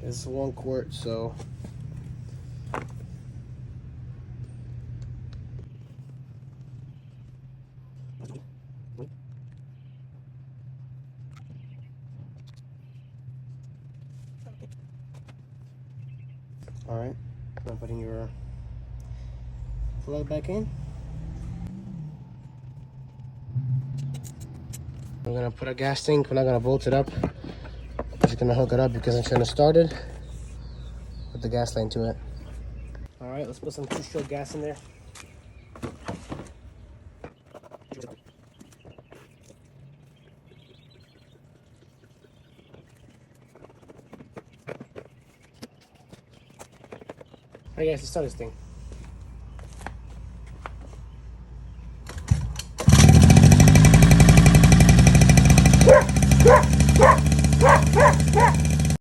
It's 1 quart, so all right. I'm putting your plug back in. We're gonna put a gas tank. We're not gonna bolt it up. We're just gonna hook it up because I'm trying to start it. Put the gas line to it. All right, let's put some 2-stroke gas in there. All right, guys, let's start this thing.